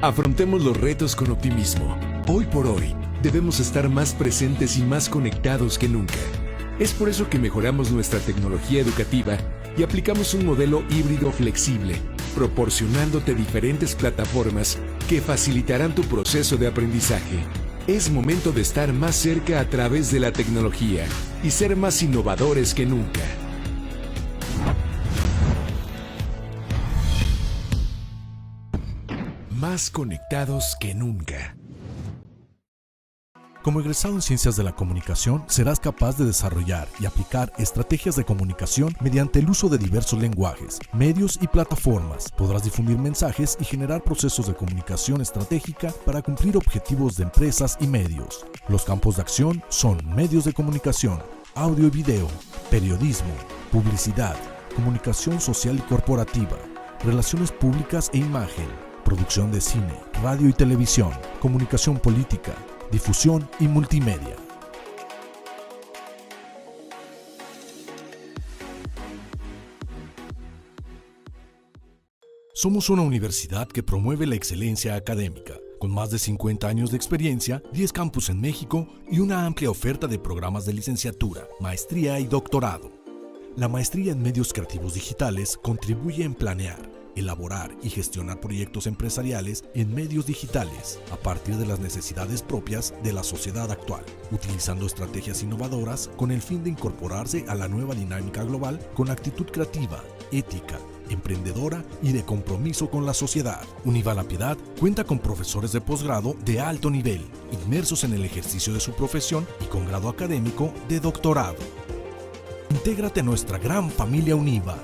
Afrontemos los retos con optimismo. Hoy por hoy, debemos estar más presentes y más conectados que nunca. Es por eso que mejoramos nuestra tecnología educativa y aplicamos un modelo híbrido flexible, proporcionándote diferentes plataformas que facilitarán tu proceso de aprendizaje. Es momento de estar más cerca a través de la tecnología y ser más innovadores que nunca. Más conectados que nunca. Como egresado en Ciencias de la Comunicación, serás capaz de desarrollar y aplicar estrategias de comunicación mediante el uso de diversos lenguajes, medios y plataformas. Podrás difundir mensajes y generar procesos de comunicación estratégica para cumplir objetivos de empresas y medios. Los campos de acción son medios de comunicación, audio y video, periodismo, publicidad, comunicación social y corporativa, relaciones públicas e imagen, producción de cine, radio y televisión, comunicación política, difusión y multimedia. Somos una universidad que promueve la excelencia académica, con más de 50 años de experiencia, 10 campus en México y una amplia oferta de programas de licenciatura, maestría y doctorado. La maestría en medios creativos digitales contribuye en planear, elaborar y gestionar proyectos empresariales en medios digitales a partir de las necesidades propias de la sociedad actual, utilizando estrategias innovadoras con el fin de incorporarse a la nueva dinámica global con actitud creativa, ética, emprendedora y de compromiso con la sociedad. Univa La Piedad cuenta con profesores de posgrado de alto nivel, inmersos en el ejercicio de su profesión y con grado académico de doctorado. Intégrate a nuestra gran familia Univa.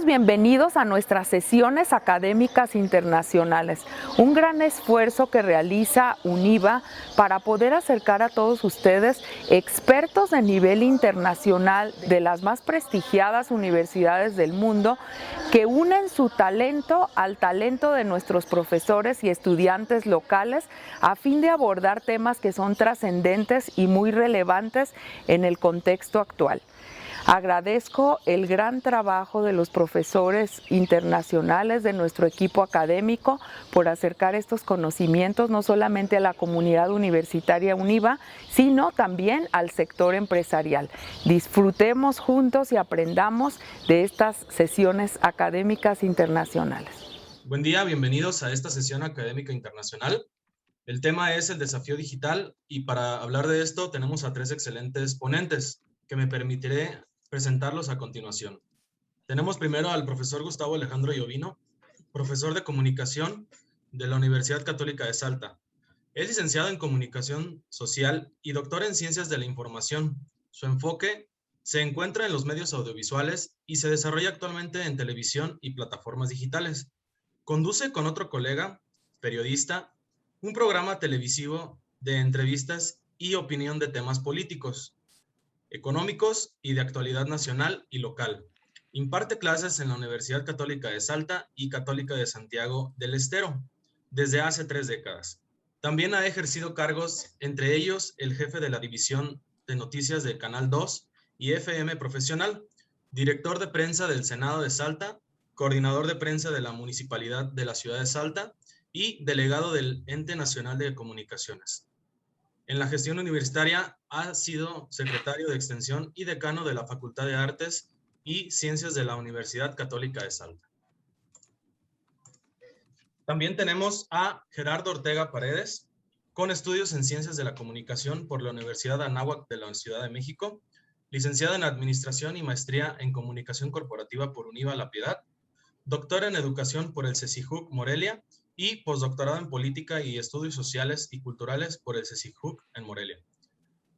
Bienvenidos a nuestras sesiones académicas internacionales, un gran esfuerzo que realiza Univa para poder acercar a todos ustedes expertos de nivel internacional de las más prestigiadas universidades del mundo que unen su talento al talento de nuestros profesores y estudiantes locales a fin de abordar temas que son trascendentes y muy relevantes en el contexto actual. Agradezco el gran trabajo de los profesores internacionales de nuestro equipo académico por acercar estos conocimientos no solamente a la comunidad universitaria Univa, sino también al sector empresarial. Disfrutemos juntos y aprendamos de estas sesiones académicas internacionales. Buen día, bienvenidos a esta sesión académica internacional. El tema es el desafío digital y para hablar de esto tenemos a tres excelentes ponentes que me permitiré presentarlos a continuación. Tenemos primero al profesor Gustavo Alejandro Llovino, profesor de comunicación de la Universidad Católica de Salta. Es licenciado en comunicación social y doctor en ciencias de la información. Su enfoque se encuentra en los medios audiovisuales y se desarrolla actualmente en televisión y plataformas digitales. Conduce con otro colega, periodista, un programa televisivo de entrevistas y opinión de temas políticos, económicos y de actualidad nacional y local. Imparte clases en la Universidad Católica de Salta y Católica de Santiago del Estero desde hace 3 décadas. También ha ejercido cargos, entre ellos el jefe de la División de Noticias de Canal 2 y FM Profesional, director de prensa del Senado de Salta, coordinador de prensa de la Municipalidad de la Ciudad de Salta y delegado del Ente Nacional de Comunicaciones. En la gestión universitaria ha sido secretario de Extensión y decano de la Facultad de Artes y Ciencias de la Universidad Católica de Salta. También tenemos a Gerardo Ortega Paredes, con estudios en Ciencias de la Comunicación por la Universidad Anáhuac de la Ciudad de México, licenciado en Administración y Maestría en Comunicación Corporativa por Univa La Piedad, doctor en Educación por el CECIJUC Morelia y postdoctorado en Política y Estudios Sociales y Culturales por el CECIJUC en Morelia.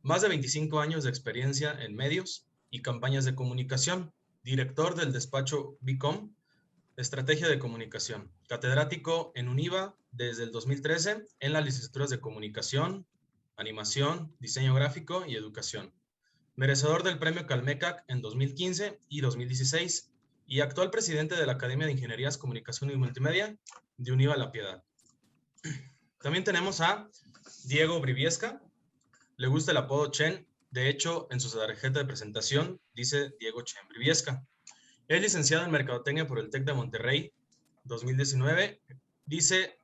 Más de 25 años de experiencia en medios y campañas de comunicación, director del despacho BICOM, Estrategia de Comunicación, catedrático en Univa desde el 2013 en las licenciaturas de Comunicación, Animación, Diseño Gráfico y Educación. Merecedor del Premio Calmecac en 2015 y 2016 y actual presidente de la Academia de Ingenierías, Comunicación y Multimedia de Univa La Piedad. También tenemos a Diego Briviesca. Le gusta el apodo Chen. De hecho, en su tarjeta de presentación dice Diego Chen Briviesca. Es licenciado en Mercadotecnia por el TEC de Monterrey 2019. Dice,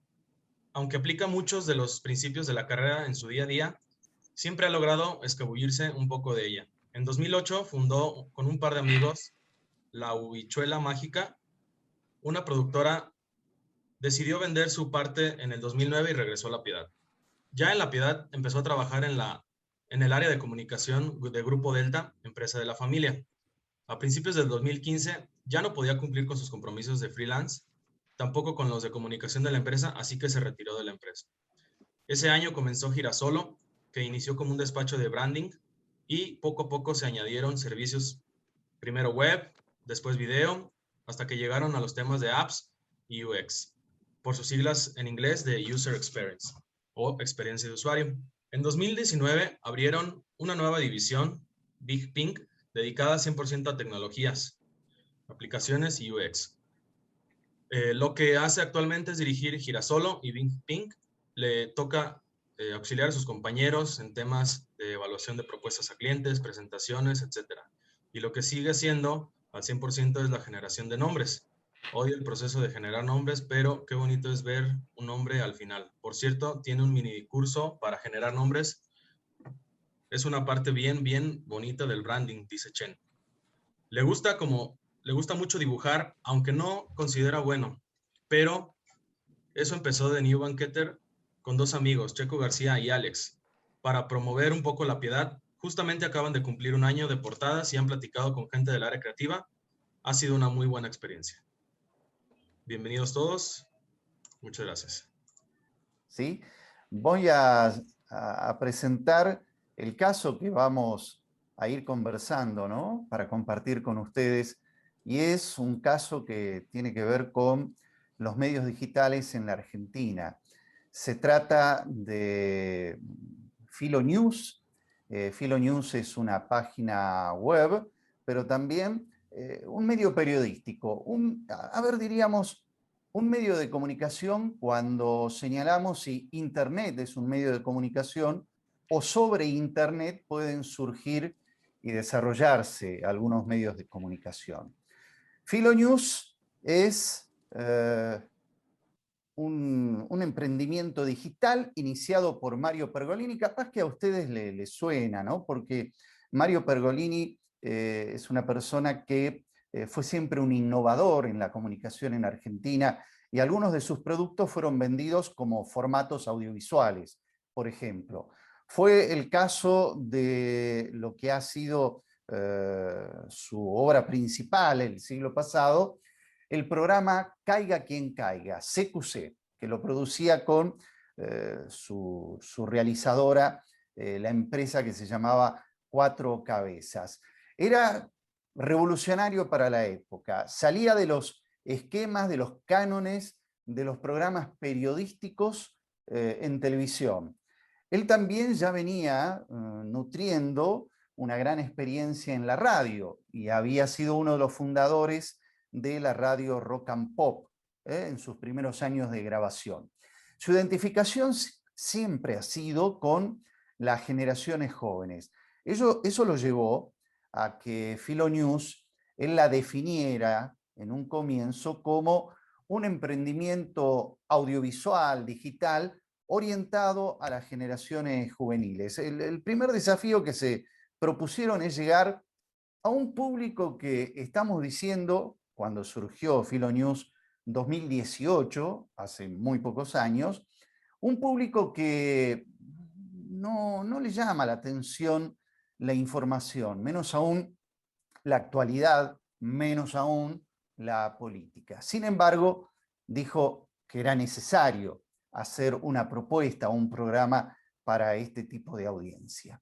aunque aplica muchos de los principios de la carrera en su día a día, siempre ha logrado escabullirse un poco de ella. En 2008 fundó con un par de amigos La Huichuela Mágica, una productora. Decidió vender su parte en el 2009 y regresó a La Piedad. Ya en La Piedad empezó a trabajar en el área de comunicación de Grupo Delta, empresa de la familia. A principios del 2015 ya no podía cumplir con sus compromisos de freelance, tampoco con los de comunicación de la empresa, así que se retiró de la empresa. Ese año comenzó Girasolo, que inició como un despacho de branding, y poco a poco se añadieron servicios, primero web, después video, hasta que llegaron a los temas de apps y UX, por sus siglas en inglés de User Experience o experiencia de usuario. En 2019 abrieron una nueva división, Big Pink, dedicada 100% a tecnologías, aplicaciones y UX. Lo que hace actualmente es dirigir Girasolo y Big Pink. Le toca auxiliar a sus compañeros en temas de evaluación de propuestas a clientes, presentaciones, etc. Y lo que sigue haciendo al 100% es la generación de nombres. Odio el proceso de generar nombres, pero qué bonito es ver un nombre al final. Por cierto, tiene un mini curso para generar nombres. Es una parte bien bonita del branding, dice Chen. Le gusta mucho dibujar, aunque no considera bueno, pero eso empezó de New Banqueter con dos amigos, Checo García y Alex, para promover un poco La Piedad. Justamente acaban de cumplir un año de portadas y han platicado con gente del área creativa. Ha sido una muy buena experiencia. Bienvenidos todos. Muchas gracias. ¿Sí? Voy a presentar el caso que vamos a ir conversando, ¿no? Para compartir con ustedes. Y es un caso que tiene que ver con los medios digitales en la Argentina. Se trata de Filonews. Filonews es una página web, pero también un medio periodístico. Diríamos, un medio de comunicación cuando señalamos si Internet es un medio de comunicación o sobre Internet pueden surgir y desarrollarse algunos medios de comunicación. Filonews es un emprendimiento digital iniciado por Mario Pergolini. Capaz que a ustedes les suena, ¿no? Porque Mario Pergolini es una persona que fue siempre un innovador en la comunicación en Argentina y algunos de sus productos fueron vendidos como formatos audiovisuales, por ejemplo. Fue el caso de lo que ha sido su obra principal el siglo pasado, el programa Caiga Quien Caiga, CQC, que lo producía con su realizadora, la empresa que se llamaba Cuatro Cabezas. Era revolucionario para la época, salía de los esquemas, de los cánones, de los programas periodísticos en televisión. Él también ya venía nutriendo una gran experiencia en la radio y había sido uno de los fundadores de la radio Rock and Pop en sus primeros años de grabación. Su identificación siempre ha sido con las generaciones jóvenes. Eso lo llevó a que Filonews él la definiera en un comienzo como un emprendimiento audiovisual, digital, orientado a las generaciones juveniles. El primer desafío que se propusieron es llegar a un público que estamos diciendo, cuando surgió Filonews 2018, hace muy pocos años, un público que no le llama la atención la información, menos aún la actualidad, menos aún la política. Sin embargo, dijo que era necesario hacer una propuesta, un programa para este tipo de audiencia.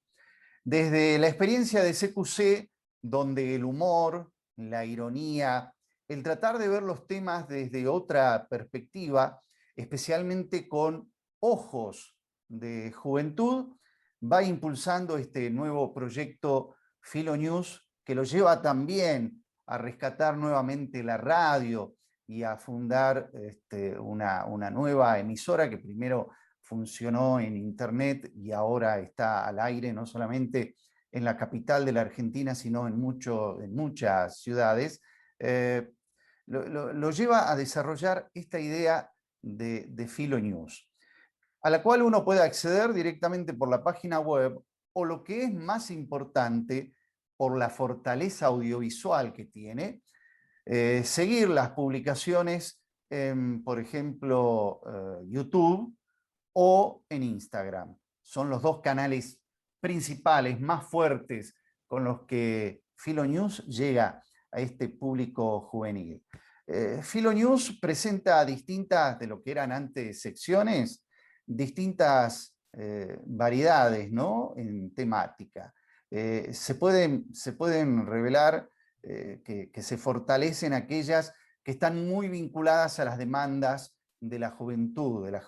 Desde la experiencia de CQC, donde el humor, la ironía, el tratar de ver los temas desde otra perspectiva, especialmente con ojos de juventud, va impulsando este nuevo proyecto Filonews, que lo lleva también a rescatar nuevamente la radio y a fundar una nueva emisora que primero funcionó en Internet y ahora está al aire no solamente en la capital de la Argentina, sino en muchas ciudades, lo lleva a desarrollar esta idea de Filonews, a la cual uno puede acceder directamente por la página web o, lo que es más importante, por la fortaleza audiovisual que tiene, seguir las publicaciones en, por ejemplo, YouTube o en Instagram. Son los dos canales principales, más fuertes, con los que Filonews llega a este público juvenil. Filonews presenta distintas, de lo que eran antes secciones, distintas variedades, ¿no?, en temática. Se pueden revelar que se fortalecen aquellas que están muy vinculadas a las demandas de la juventud, de las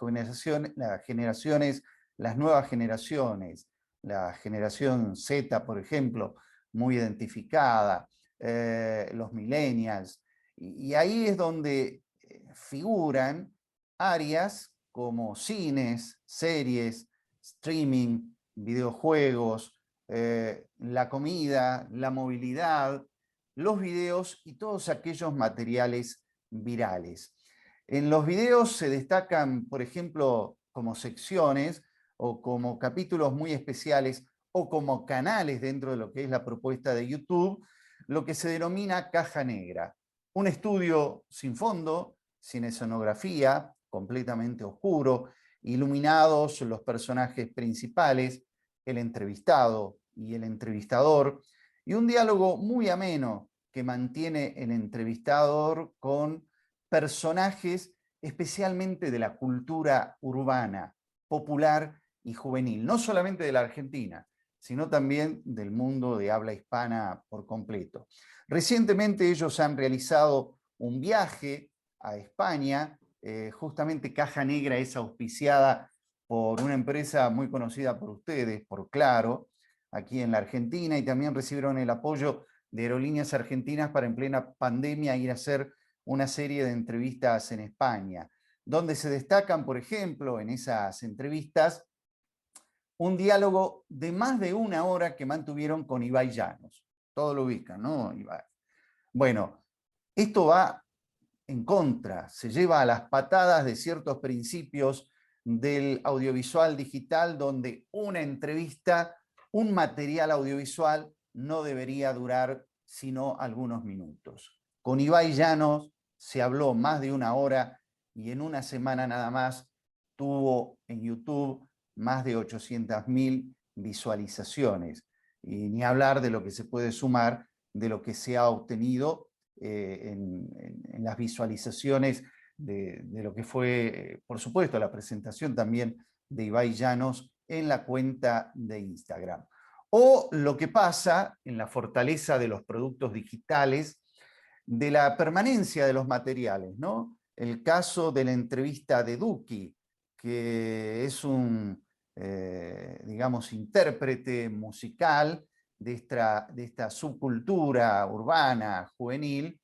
generaciones, las nuevas generaciones, la generación Z, por ejemplo, muy identificada, los millennials, y ahí es donde figuran áreas como cines, series, streaming, videojuegos, la comida, la movilidad, los videos y todos aquellos materiales virales. En los videos se destacan, por ejemplo, como secciones o como capítulos muy especiales o como canales dentro de lo que es la propuesta de YouTube, lo que se denomina caja negra. Un estudio sin fondo, sin escenografía, completamente oscuro, iluminados los personajes principales, el entrevistado y el entrevistador, y un diálogo muy ameno que mantiene el entrevistador con personajes especialmente de la cultura urbana, popular y juvenil, no solamente de la Argentina, sino también del mundo de habla hispana por completo. Recientemente ellos han realizado un viaje a España. Justamente Caja Negra es auspiciada por una empresa muy conocida por ustedes, por Claro, aquí en la Argentina, y también recibieron el apoyo de Aerolíneas Argentinas para, en plena pandemia, ir a hacer una serie de entrevistas en España, donde se destacan, por ejemplo, en esas entrevistas, un diálogo de más de una hora que mantuvieron con Ibai Llanos. Todo lo ubican, ¿no, Ibai? Bueno, esto va en contra, se lleva a las patadas de ciertos principios del audiovisual digital, donde una entrevista, un material audiovisual, no debería durar sino algunos minutos. Con Ibai Llanos se habló más de una hora y en una semana nada más tuvo en YouTube más de 800.000 visualizaciones. Y ni hablar de lo que se puede sumar de lo que se ha obtenido en las visualizaciones de lo que fue, por supuesto, la presentación también de Ibai Llanos en la cuenta de Instagram. O lo que pasa en la fortaleza de los productos digitales, de la permanencia de los materiales, ¿no? El caso de la entrevista de Duki, que es un, digamos, intérprete musical de esta subcultura urbana, juvenil,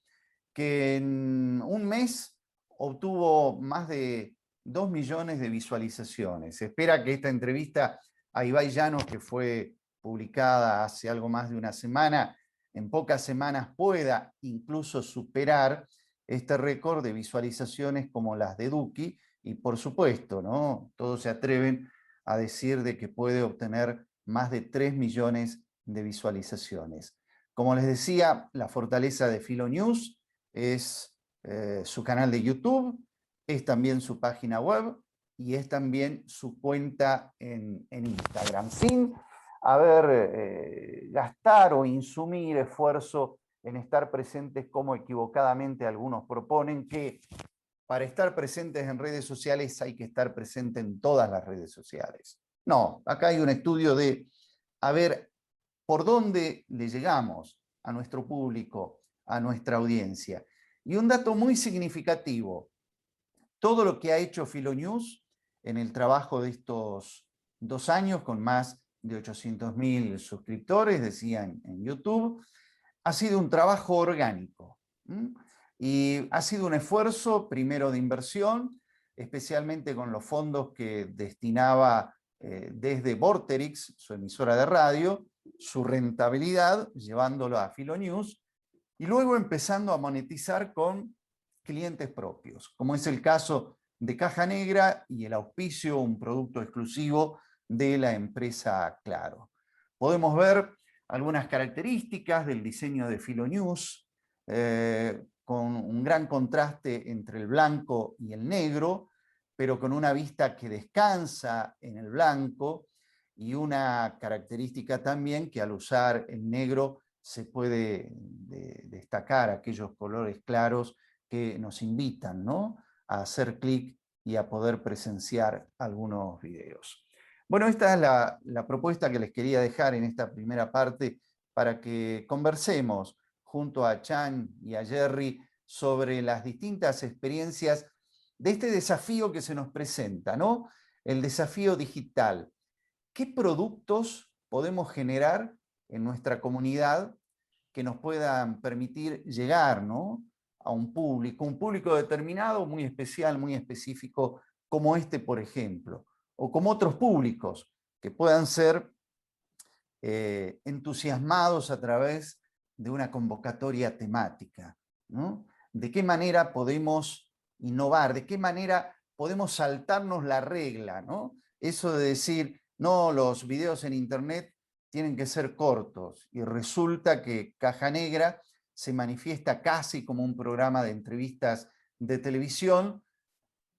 que en un mes obtuvo más de 2 millones de visualizaciones. Se espera que esta entrevista a Ibai Llanos, que fue publicada hace algo más de una semana, en pocas semanas pueda incluso superar este récord de visualizaciones como las de Duki, y por supuesto, ¿no?, todos se atreven a decir de que puede obtener más de 3 millones de visualizaciones. Como les decía, la fortaleza de Filonews es su canal de YouTube, es también su página web y es también su cuenta en Instagram, sin gastar o insumir esfuerzo en estar presentes, como equivocadamente algunos proponen, que para estar presentes en redes sociales hay que estar presente en todas las redes sociales. No, acá hay un estudio de a ver por dónde le llegamos a nuestro público, a nuestra audiencia. Y un dato muy significativo: todo lo que ha hecho Filonews en el trabajo de estos 2 años, con más de 800.000 suscriptores, decían en YouTube, ha sido un trabajo orgánico. Y ha sido un esfuerzo, primero de inversión, especialmente con los fondos que destinaba desde Vorterix, su emisora de radio, su rentabilidad, llevándolo a Filonews, y luego empezando a monetizar con clientes propios, como es el caso de Caja Negra y el auspicio, un producto exclusivo de la empresa Claro. Podemos ver algunas características del diseño de Filonews, con un gran contraste entre el blanco y el negro, pero con una vista que descansa en el blanco, y una característica también que al usar el negro se puede destacar aquellos colores claros que nos invitan, ¿no?, a hacer clic y a poder presenciar algunos videos. Bueno, esta es la propuesta que les quería dejar en esta primera parte para que conversemos junto a Chan y a Jerry sobre las distintas experiencias de este desafío que se nos presenta, ¿no? El desafío digital. ¿Qué productos podemos generar en nuestra comunidad que nos puedan permitir llegar, ¿no?, a un público determinado, muy especial, muy específico, como este, por ejemplo, o como otros públicos que puedan ser entusiasmados a través de una convocatoria temática, ¿no? ¿De qué manera podemos innovar? ¿De qué manera podemos saltarnos la regla, ¿no? Eso de decir, no, los videos en internet tienen que ser cortos, y resulta que Caja Negra se manifiesta casi como un programa de entrevistas de televisión,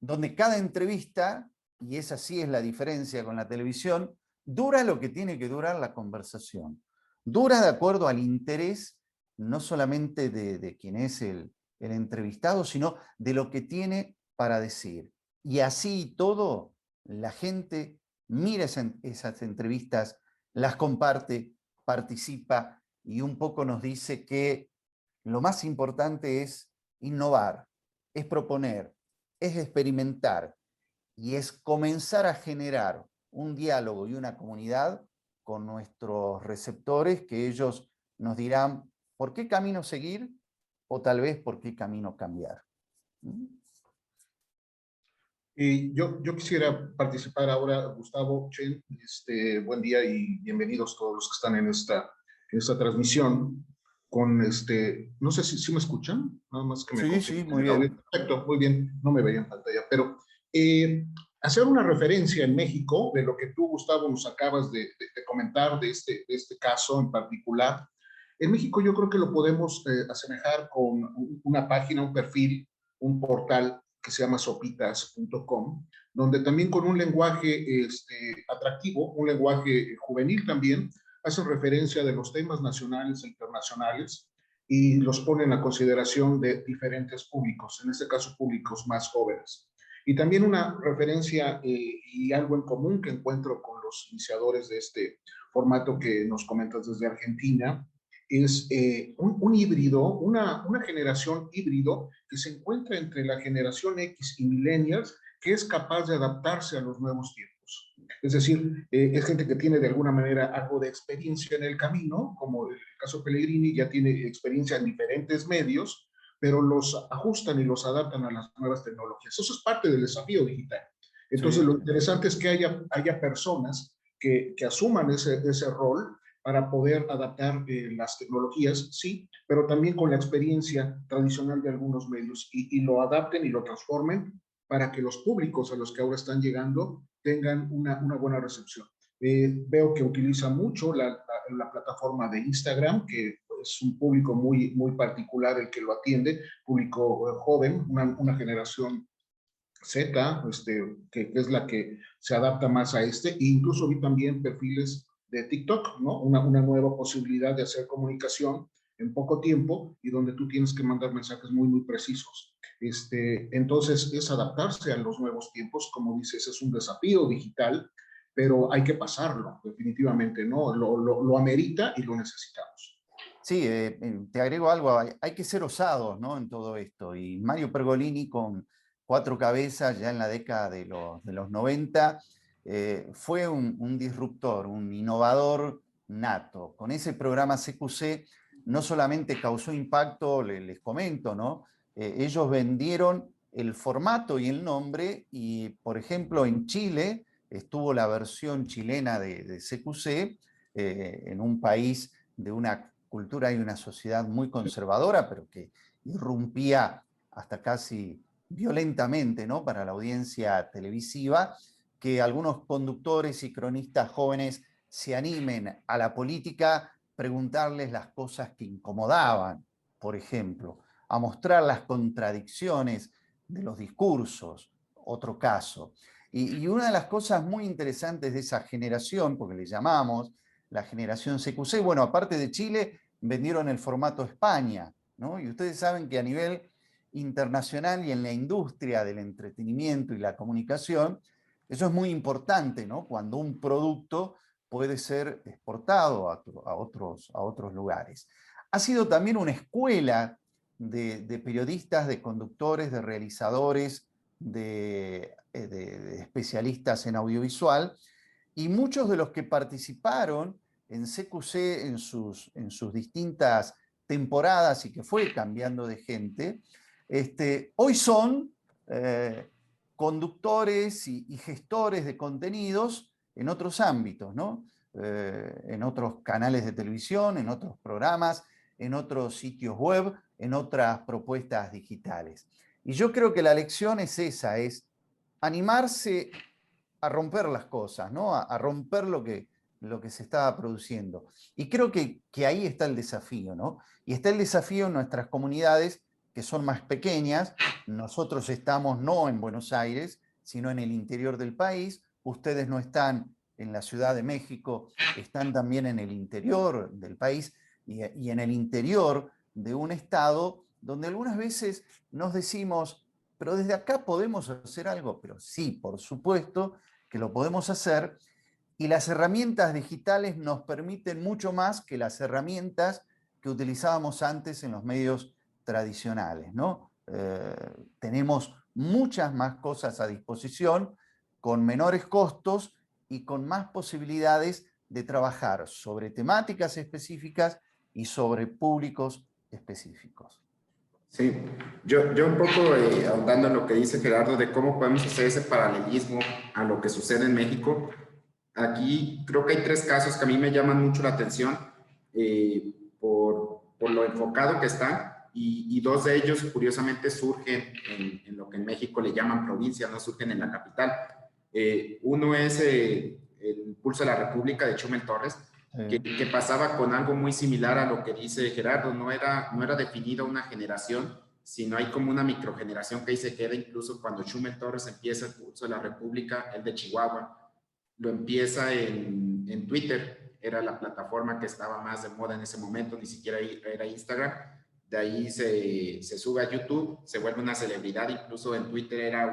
donde cada entrevista, y esa sí es la diferencia con la televisión, dura lo que tiene que durar la conversación. Dura de acuerdo al interés, no solamente de quien es el entrevistado, sino de lo que tiene para decir. Y así y todo, la gente mira esas entrevistas, las comparte, participa, y un poco nos dice que lo más importante es innovar, es proponer, es experimentar, y es comenzar a generar un diálogo y una comunidad con nuestros receptores, que ellos nos dirán por qué camino seguir o tal vez por qué camino cambiar. Yo quisiera participar ahora, Gustavo, Chen, buen día y bienvenidos todos los que están en esta transmisión. No sé si me escuchan, nada más que me Sí, muy bien. Perfecto, muy bien, no me veía en pantalla, pero hacer una referencia en México de lo que tú, Gustavo, nos acabas de comentar de este caso en particular. En México yo creo que lo podemos asemejar con una página, un perfil, un portal que se llama sopitas.com, donde también con un lenguaje atractivo, un lenguaje juvenil también, hacen referencia de los temas nacionales e internacionales y los ponen a consideración de diferentes públicos, en este caso públicos más jóvenes. Y también una referencia y algo en común que encuentro con los iniciadores de este formato que nos comentas desde Argentina, es un híbrido, una generación híbrido que se encuentra entre la generación X y millennials, que es capaz de adaptarse a los nuevos tiempos. Es decir, es gente que tiene de alguna manera algo de experiencia en el camino, como el caso Pellegrini, ya tiene experiencia en diferentes medios, pero los ajustan y los adaptan a las nuevas tecnologías. Eso es parte del desafío digital. Entonces, sí, lo interesante es que haya personas que asuman ese rol para poder adaptar las tecnologías, sí, pero también con la experiencia tradicional de algunos medios y lo adapten y lo transformen para que los públicos a los que ahora están llegando tengan una buena recepción. Veo que utiliza mucho la plataforma de Instagram, que es un público muy particular el que lo atiende, público joven, una generación Z, que es la que se adapta más a e incluso vi también perfiles de TikTok, ¿no? Una nueva posibilidad de hacer comunicación en poco tiempo y donde tú tienes que mandar mensajes muy precisos. Entonces, es adaptarse a los nuevos tiempos, como dices, es un desafío digital, pero hay que pasarlo, definitivamente, ¿no? Lo amerita y lo necesitamos. Sí, te agrego algo, hay que ser osados, ¿no?, en todo esto, y Mario Pergolini, con 4 cabezas ya en la década de los 90, fue un disruptor, un innovador nato. Con ese programa CQC no solamente causó impacto, les comento, ¿no? Ellos vendieron el formato y el nombre, y por ejemplo en Chile estuvo la versión chilena de CQC, en un país de una cultura y una sociedad muy conservadora, pero que irrumpía hasta casi violentamente, ¿no?, para la audiencia televisiva, que algunos conductores y cronistas jóvenes se animen a la política, preguntarles las cosas que incomodaban, por ejemplo, a mostrar las contradicciones de los discursos, otro caso. Y una de las cosas muy interesantes de esa generación, porque le llamamos la generación CQC, bueno, aparte de Chile, vendieron el formato España, ¿no? Y ustedes saben que a nivel internacional y en la industria del entretenimiento y la comunicación, eso es muy importante, ¿no?, cuando un producto puede ser exportado a otros lugares. Ha sido también una escuela de periodistas, de conductores, de realizadores, de especialistas en audiovisual, y muchos de los que participaron en CQC en sus distintas temporadas y que fue cambiando de gente, hoy son conductores y gestores de contenidos en otros ámbitos, ¿no? En otros canales de televisión, en otros programas, en otros sitios web, en otras propuestas digitales. Y yo creo que la lección es esa, es animarse a romper las cosas, ¿no? A romper lo que se estaba produciendo. Y creo que ahí está el desafío, ¿no? Y está el desafío en nuestras comunidades que son más pequeñas. Nosotros estamos no en Buenos Aires, sino en el interior del país. Ustedes no están en la Ciudad de México, están también en el interior del país y en el interior de un estado donde algunas veces nos decimos, pero desde acá podemos hacer algo, pero sí, por supuesto que lo podemos hacer, y las herramientas digitales nos permiten mucho más que las herramientas que utilizábamos antes en los medios tradicionales, ¿no? Tenemos muchas más cosas a disposición, con menores costos y con más posibilidades de trabajar sobre temáticas específicas y sobre públicos específicos. Sí, yo un poco ahondando en lo que dice Gerardo de cómo podemos hacer ese paralelismo a lo que sucede en México. Aquí creo que hay tres casos que a mí me llaman mucho la atención por lo enfocado que están, y dos de ellos curiosamente surgen en lo que en México le llaman provincia, no surgen en la capital. Uno es el Pulso de la República de Chumel Torres, que pasaba con algo muy similar a lo que dice Gerardo. No era definida una generación, sino hay como una microgeneración que ahí se queda. Incluso cuando Chumel Torres empieza el Pulso de la República, el de Chihuahua, lo empieza en Twitter, era la plataforma que estaba más de moda en ese momento, ni siquiera era Instagram. De ahí se sube a YouTube, se vuelve una celebridad. Incluso en Twitter era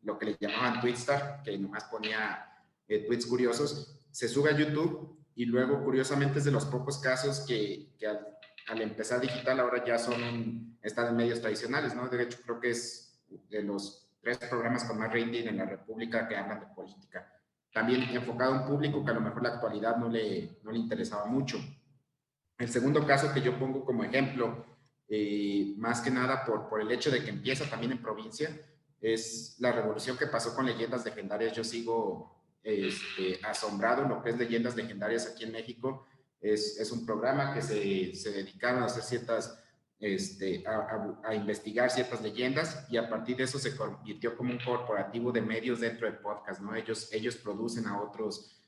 lo que le llamaban Twitstar, que nomás ponía tweets curiosos. Se sube a YouTube y luego, curiosamente, es de los pocos casos que al empezar digital ahora ya están en medios tradicionales, ¿no? De hecho, creo que es de los 3 programas con más rating en la República que hablan de política. También enfocado a un público que a lo mejor la actualidad no le interesaba mucho. El segundo caso que yo pongo como ejemplo, más que nada por el hecho de que empieza también en provincia, es la revolución que pasó con Leyendas Legendarias. Yo sigo asombrado en lo que es Leyendas Legendarias aquí en México. Es un programa que se dedicaron a hacer a investigar ciertas leyendas, y a partir de eso se convirtió como un corporativo de medios dentro del podcast, ¿no? Ellos producen a otros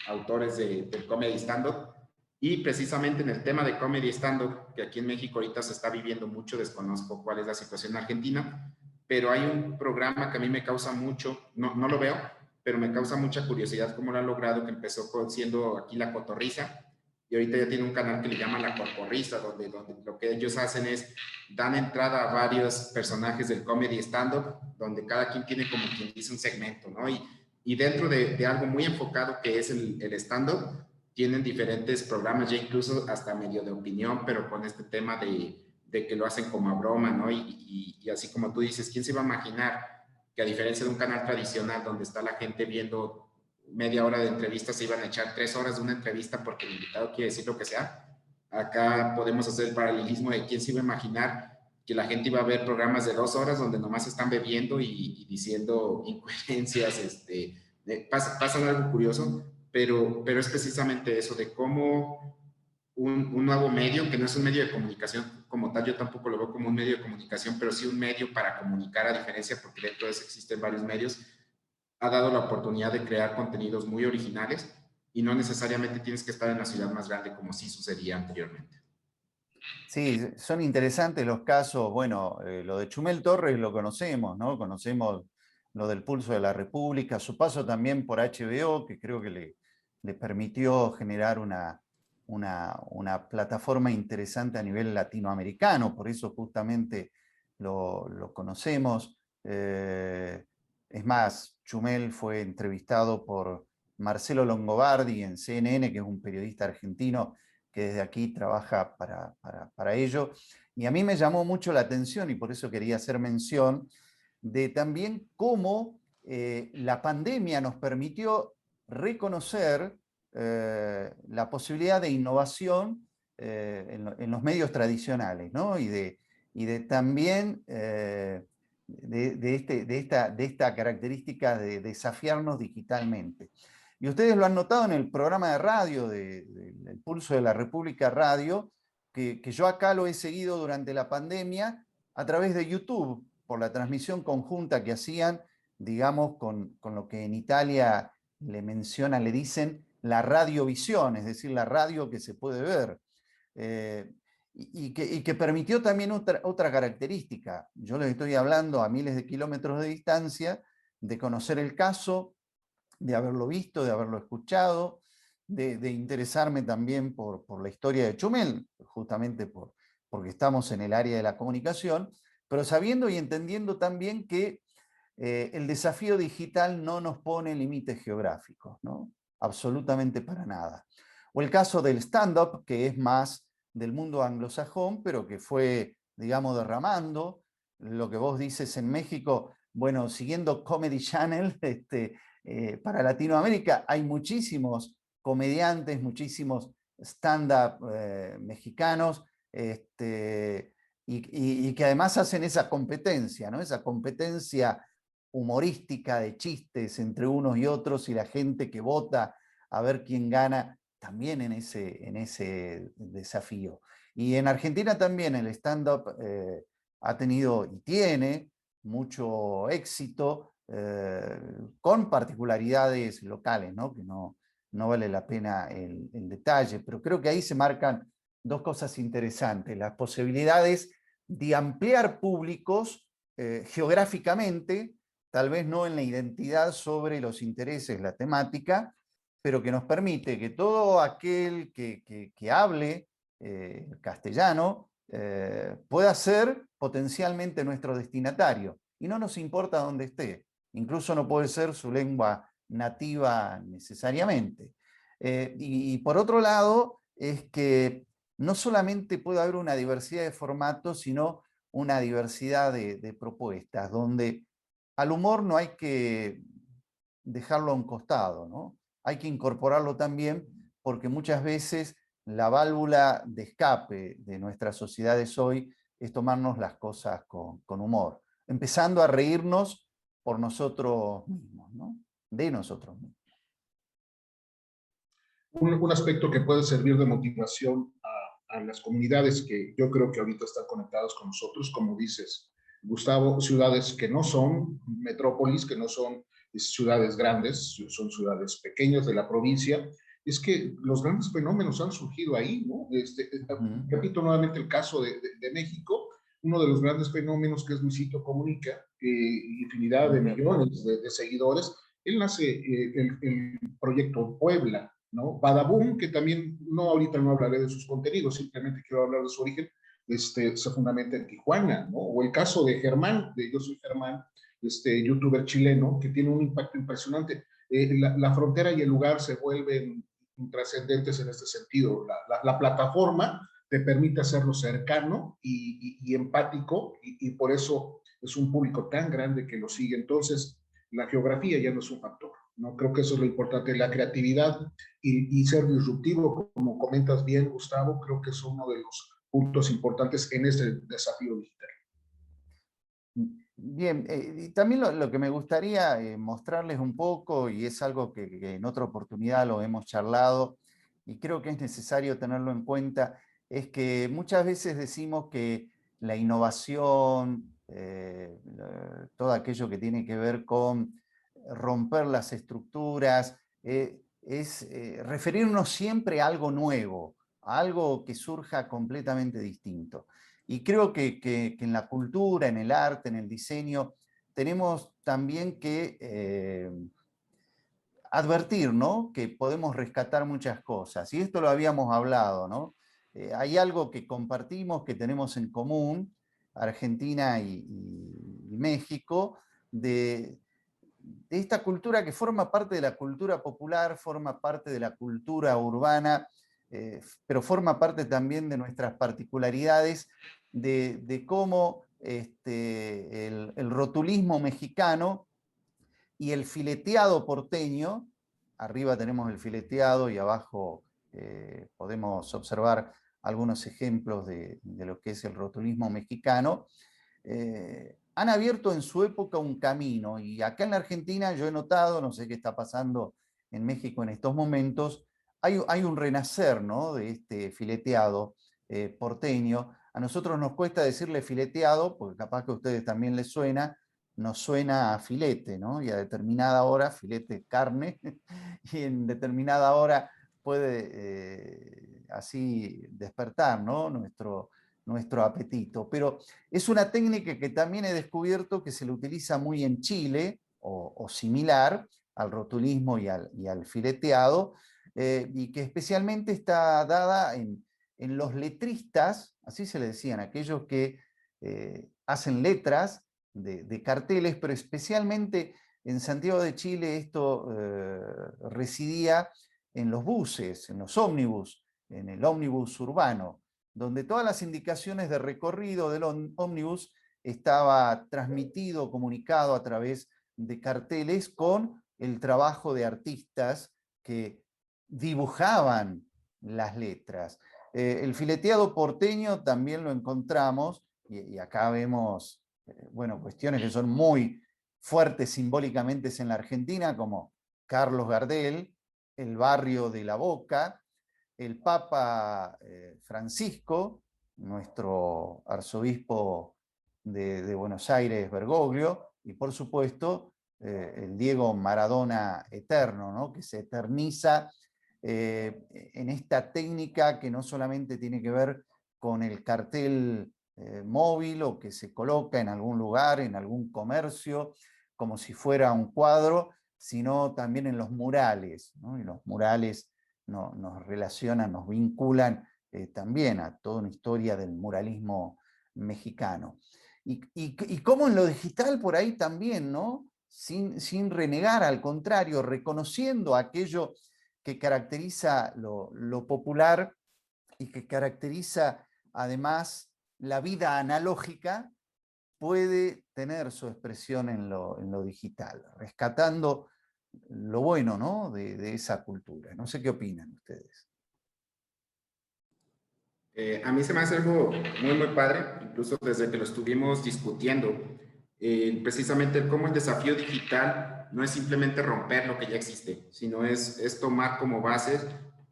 autores del comedy stand-up. Y precisamente en el tema de comedy stand-up, que aquí en México ahorita se está viviendo mucho, desconozco cuál es la situación en Argentina, pero hay un programa que a mí me causa mucho, no lo veo, pero me causa mucha curiosidad cómo lo han logrado, que empezó siendo aquí La Cotorrisa, y ahorita ya tiene un canal que le llaman La Corporrisa, donde lo que ellos hacen es dan entrada a varios personajes del comedy stand-up, donde cada quien tiene, como quien dice, un segmento, ¿no? Y dentro de algo muy enfocado que es el stand-up, tienen diferentes programas, ya incluso hasta medio de opinión, pero con este tema de que lo hacen como a broma, ¿no? Y así como tú dices, ¿quién se iba a imaginar que, a diferencia de un canal tradicional donde está la gente viendo media hora de entrevista, se iban a echar 3 horas de una entrevista porque el invitado quiere decir lo que sea? Acá podemos hacer el paralelismo de quién se iba a imaginar que la gente iba a ver programas de 2 horas donde nomás están bebiendo y diciendo incoherencias, pasa algo curioso, pero es precisamente eso, de cómo un nuevo medio, que no es un medio de comunicación como tal, yo tampoco lo veo como un medio de comunicación, pero sí un medio para comunicar, a diferencia, porque dentro de eso existen varios medios, ha dado la oportunidad de crear contenidos muy originales y no necesariamente tienes que estar en la ciudad más grande como sí sucedía anteriormente. Sí, son interesantes los casos. Bueno, lo de Chumel Torres lo conocemos, ¿no? Conocemos lo del Pulso de la República, su paso también por HBO, que creo que le permitió generar una plataforma interesante a nivel latinoamericano, por eso justamente lo conocemos. Es más, Chumel fue entrevistado por Marcelo Longobardi en CNN, que es un periodista argentino que desde aquí trabaja para ello. Y a mí me llamó mucho la atención, y por eso quería hacer mención, de también cómo la pandemia nos permitió reconocer la posibilidad de innovación en los medios tradicionales, ¿no? Y de también de esta característica de desafiarnos digitalmente. Y ustedes lo han notado en el programa de radio del Pulso de la República Radio, que yo acá lo he seguido durante la pandemia a través de YouTube, por la transmisión conjunta que hacían, digamos, con lo que en Italia le dicen la radiovisión, es decir, la radio que se puede ver. Y que permitió también otra característica. Yo les estoy hablando a miles de kilómetros de distancia, de conocer el caso, de haberlo visto, de haberlo escuchado, de interesarme también por la historia de Chumel, justamente porque estamos en el área de la comunicación, pero sabiendo y entendiendo también que el desafío digital no nos pone límites geográficos, ¿no? Absolutamente para nada. O el caso del stand-up, que es más del mundo anglosajón, pero que fue, digamos, derramando. Lo que vos dices en México, bueno, siguiendo Comedy Channel, para Latinoamérica hay muchísimos comediantes, muchísimos stand-up mexicanos, y que además hacen esa competencia, ¿no? Esa competencia humorística de chistes entre unos y otros, y la gente que vota a ver quién gana también en ese desafío. Y en Argentina también el stand-up ha tenido y tiene mucho éxito, con particularidades locales, ¿no? Que no vale la pena el detalle, pero creo que ahí se marcan dos cosas interesantes: las posibilidades de ampliar públicos geográficamente, tal vez no en la identidad sobre los intereses, la temática, pero que nos permite que todo aquel que hable castellano pueda ser potencialmente nuestro destinatario, y no nos importa dónde esté. Incluso no puede ser su lengua nativa necesariamente. Y por otro lado, es que no solamente puede haber una diversidad de formatos, sino una diversidad de propuestas, donde al humor no hay que dejarlo a un costado, ¿no? Hay que incorporarlo también, porque muchas veces la válvula de escape de nuestras sociedades hoy es tomarnos las cosas con humor, empezando a reírnos por nosotros mismos, ¿no? De nosotros mismos. Un aspecto que puede servir de motivación a las comunidades que yo creo que ahorita están conectadas con nosotros, como dices, Gustavo, ciudades que no son metrópolis, que no son ciudades grandes, son ciudades pequeñas de la provincia, es que los grandes fenómenos han surgido ahí, ¿no? Repito nuevamente el caso de México, uno de los grandes fenómenos que es Luisito Comunica, infinidad de millones de seguidores. Él nace el proyecto Puebla, ¿no? Badaboom, que también ahorita no hablaré de sus contenidos, simplemente quiero hablar de su origen, se fundamenta en Tijuana, ¿no? O el caso de Germán, de Yo Soy Germán, youtuber chileno, que tiene un impacto impresionante. La frontera y el lugar se vuelven trascendentes en este sentido. La plataforma te permite hacerlo cercano y empático, y por eso es un público tan grande que lo sigue. Entonces, la geografía ya no es un factor, ¿no? Creo que eso es lo importante, la creatividad y ser disruptivo, como comentas bien, Gustavo, creo que es uno de los puntos importantes en este desafío digital. Bien, y también lo que me gustaría mostrarles un poco, y es algo que en otra oportunidad lo hemos charlado, y creo que es necesario tenerlo en cuenta, es que muchas veces decimos que la innovación, todo aquello que tiene que ver con romper las estructuras, es referirnos siempre a algo nuevo, a algo que surja completamente distinto. Y creo que en la cultura, en el arte, en el diseño, tenemos también que advertir, ¿no? Que podemos rescatar muchas cosas. Y esto lo habíamos hablado, ¿no? Hay algo que compartimos, que tenemos en común, Argentina y México, de esta cultura que forma parte de la cultura popular, forma parte de la cultura urbana, pero forma parte también de nuestras particularidades, de cómo el rotulismo mexicano y el fileteado porteño, arriba tenemos el fileteado y abajo podemos observar algunos ejemplos de lo que es el rotulismo mexicano, han abierto en su época un camino, y acá en la Argentina yo he notado, no sé qué está pasando en México en estos momentos, hay un renacer, ¿no?, de este fileteado porteño. A nosotros nos cuesta decirle fileteado, porque capaz que a ustedes también les suena, nos suena a filete, ¿no? Y a determinada hora, filete carne, y en determinada hora puede así despertar, ¿no?, nuestro apetito. Pero es una técnica que también he descubierto que se le utiliza muy en Chile, o similar al rotulismo y al fileteado, y que especialmente está dada en los letristas, así se le decían, aquellos que hacen letras de carteles, pero especialmente en Santiago de Chile esto residía en los buses, en los ómnibus, en el ómnibus urbano, donde todas las indicaciones de recorrido del ómnibus estaba transmitido, comunicado a través de carteles con el trabajo de artistas que dibujaban las letras. El fileteado porteño también lo encontramos, y acá vemos bueno, cuestiones que son muy fuertes simbólicamente en la Argentina, como Carlos Gardel, el barrio de La Boca, el Papa Francisco, nuestro arzobispo de Buenos Aires, Bergoglio, y por supuesto el Diego Maradona eterno, ¿no?, que se eterniza en esta técnica que no solamente tiene que ver con el cartel móvil o que se coloca en algún lugar, en algún comercio, como si fuera un cuadro, sino también en los murales, ¿no? Y los murales nos relacionan, nos vinculan también a toda una historia del muralismo mexicano. Y cómo en lo digital por ahí también, ¿no? Sin renegar, al contrario, reconociendo aquello que caracteriza lo popular y que caracteriza además la vida analógica, puede tener su expresión en lo digital, rescatando lo bueno, ¿no?, de esa cultura. No sé qué opinan ustedes. A mí se me hace algo muy, muy padre, incluso desde que lo estuvimos discutiendo, precisamente cómo el desafío digital no es simplemente romper lo que ya existe, sino es tomar como base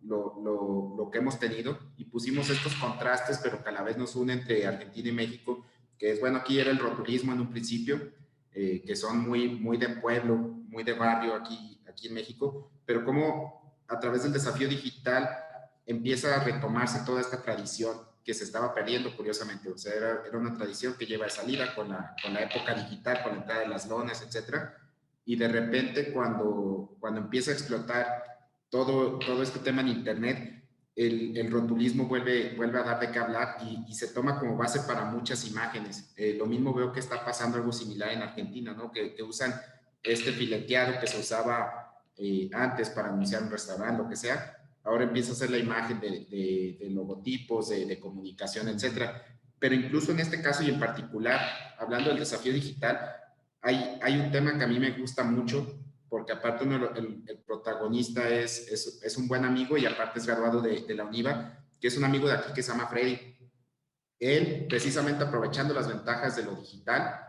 lo que hemos tenido, y pusimos estos contrastes, pero que a la vez nos unen entre Argentina y México, que es, bueno, aquí era el rotulismo en un principio, que son muy de pueblo, muy de barrio aquí en México, pero cómo a través del desafío digital empieza a retomarse toda esta tradición que se estaba perdiendo, curiosamente. O sea, era una tradición que lleva de salida con la época digital, con la entrada de las lonas, etcétera. Y de repente, cuando empieza a explotar todo este tema en Internet, el rotulismo vuelve a dar de qué hablar y se toma como base para muchas imágenes. Lo mismo veo que está pasando algo similar en Argentina, ¿no? Que usan este fileteado que se usaba antes para anunciar un restaurante, lo que sea. Ahora empieza a ser la imagen de logotipos, de comunicación, etcétera. Pero incluso en este caso y en particular, hablando del desafío digital, hay un tema que a mí me gusta mucho, porque aparte el protagonista es un buen amigo y aparte es graduado de la UNIVA, que es un amigo de aquí que se llama Freddy. Él, precisamente aprovechando las ventajas de lo digital,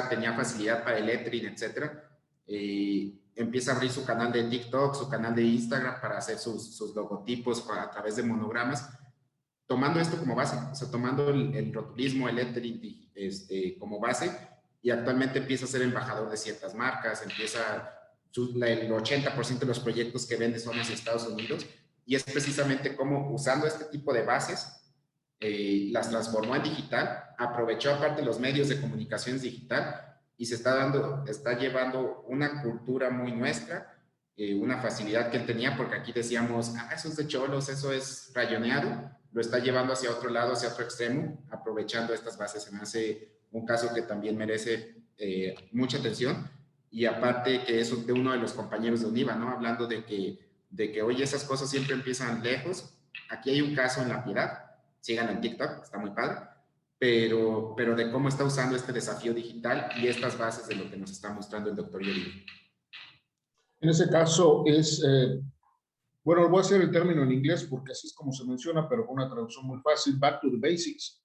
tenía facilidad para el lettering, etc. Empieza a abrir su canal de TikTok, su canal de Instagram para hacer sus logotipos a través de monogramas, tomando esto como base, o sea, tomando el rotulismo, el lettering como base, y actualmente empieza a ser embajador de ciertas marcas, el 80% de los proyectos que vende son hacia Estados Unidos, y es precisamente como usando este tipo de bases, las transformó en digital, aprovechó aparte los medios de comunicaciones digital, y se está llevando una cultura muy nuestra, una facilidad que él tenía, porque aquí decíamos, eso es de cholos, eso es rayoneado, lo está llevando hacia otro lado, hacia otro extremo, aprovechando estas bases. Se me hace un caso que también merece mucha atención, y aparte que es de uno de los compañeros de UNIVA, ¿no? Hablando de que oye, esas cosas siempre empiezan lejos. Aquí hay un caso en La Piedad, sigan en TikTok, está muy padre, pero de cómo está usando este desafío digital y estas bases de lo que nos está mostrando el doctor Yuri. En ese caso bueno, voy a hacer el término en inglés porque así es como se menciona, pero con una traducción muy fácil: back to the basics,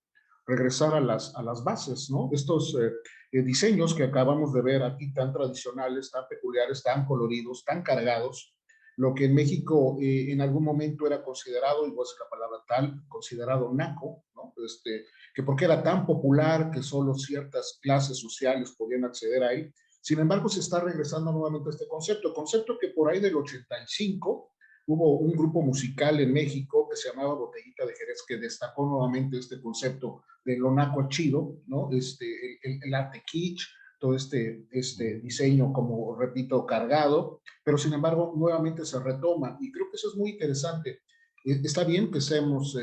regresar a las bases, ¿no? Estos diseños que acabamos de ver aquí, tan tradicionales, tan peculiares, tan coloridos, tan cargados, lo que en México en algún momento era considerado, y voy a decir la palabra tal, considerado naco, ¿no? Que porque era tan popular que solo ciertas clases sociales podían acceder a él. Sin embargo, se está regresando nuevamente a este concepto que por ahí del 85 hubo un grupo musical en México que se llamaba Botellita de Jerez, que destacó nuevamente este concepto de lo naco chido, ¿no? El arte kitsch, todo este diseño, como repito, cargado, pero sin embargo nuevamente se retoma, y creo que eso es muy interesante. Está bien que estemos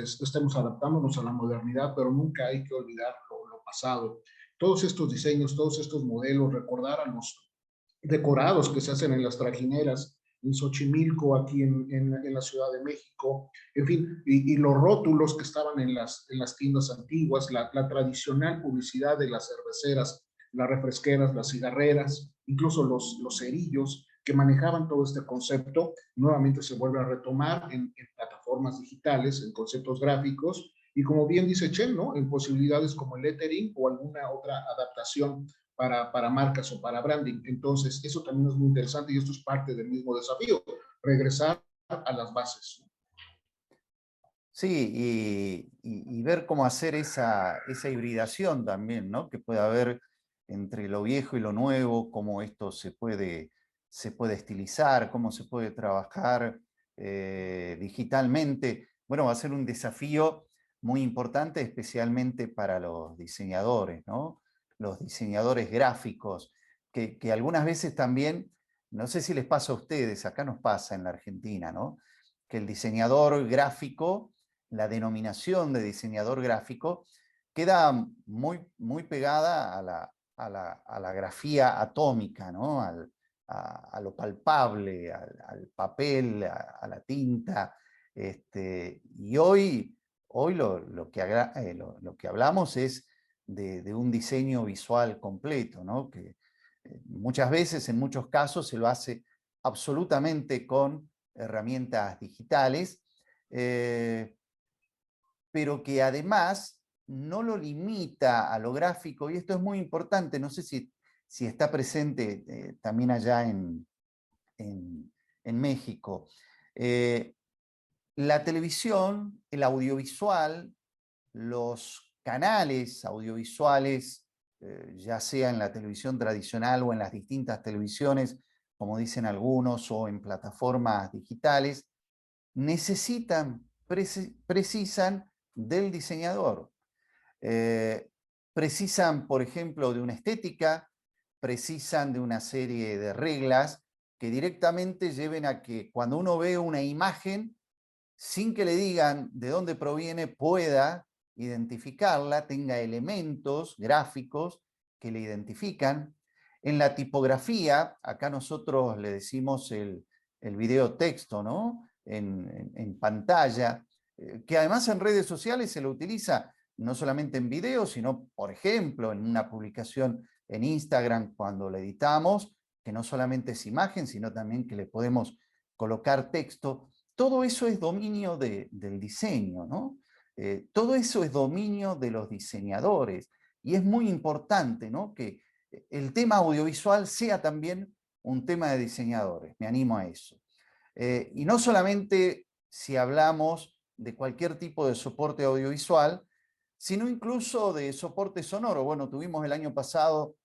adaptándonos a la modernidad, pero nunca hay que olvidar lo pasado. Todos estos diseños, todos estos modelos, recordar a los decorados que se hacen en las trajineras, en Xochimilco, aquí en la Ciudad de México, en fin, y los rótulos que estaban en las tiendas antiguas, la tradicional publicidad de las cerveceras, las refresqueras, las cigarreras, incluso los cerillos que manejaban todo este concepto, nuevamente se vuelve a retomar en plataformas digitales, en conceptos gráficos, y como bien dice Chen, ¿no? En posibilidades como el lettering o alguna otra adaptación para marcas o para branding. Entonces, eso también es muy interesante, y esto es parte del mismo desafío, regresar a las bases. Sí, y ver cómo hacer esa hibridación también, ¿no? Que puede haber entre lo viejo y lo nuevo, cómo esto se puede estilizar, cómo se puede trabajar digitalmente. Bueno, va a ser un desafío muy importante, especialmente para los diseñadores, ¿no? Los diseñadores gráficos, que algunas veces también, no sé si les pasa a ustedes, acá nos pasa en la Argentina, ¿no? Que el diseñador gráfico, la denominación de diseñador gráfico, queda muy pegada a la grafía atómica, ¿no? A lo palpable, al papel, a la tinta. Y hoy lo que hablamos es de un diseño visual completo, ¿no? Que muchas veces, en muchos casos, se lo hace absolutamente con herramientas digitales, pero que además no lo limita a lo gráfico, y esto es muy importante, no sé si está presente también allá en México. La televisión, el audiovisual, los canales audiovisuales, ya sea en la televisión tradicional o en las distintas televisiones, como dicen algunos, o en plataformas digitales, precisan del diseñador. Precisan, por ejemplo, de una estética, precisan de una serie de reglas que directamente lleven a que cuando uno ve una imagen, sin que le digan de dónde proviene, pueda identificarla, tenga elementos gráficos que le identifican. En la tipografía, acá nosotros le decimos el video texto, ¿no? En pantalla, que además en redes sociales se lo utiliza no solamente en video, sino, por ejemplo, en una publicación en Instagram cuando la editamos, que no solamente es imagen, sino también que le podemos colocar texto. Todo eso es dominio del diseño, ¿no? Todo eso es dominio de los diseñadores. Y es muy importante, ¿no?, que el tema audiovisual sea también un tema de diseñadores, me animo a eso. Y no solamente si hablamos de cualquier tipo de soporte audiovisual, sino incluso de soporte sonoro. Bueno, tuvimos el año pasado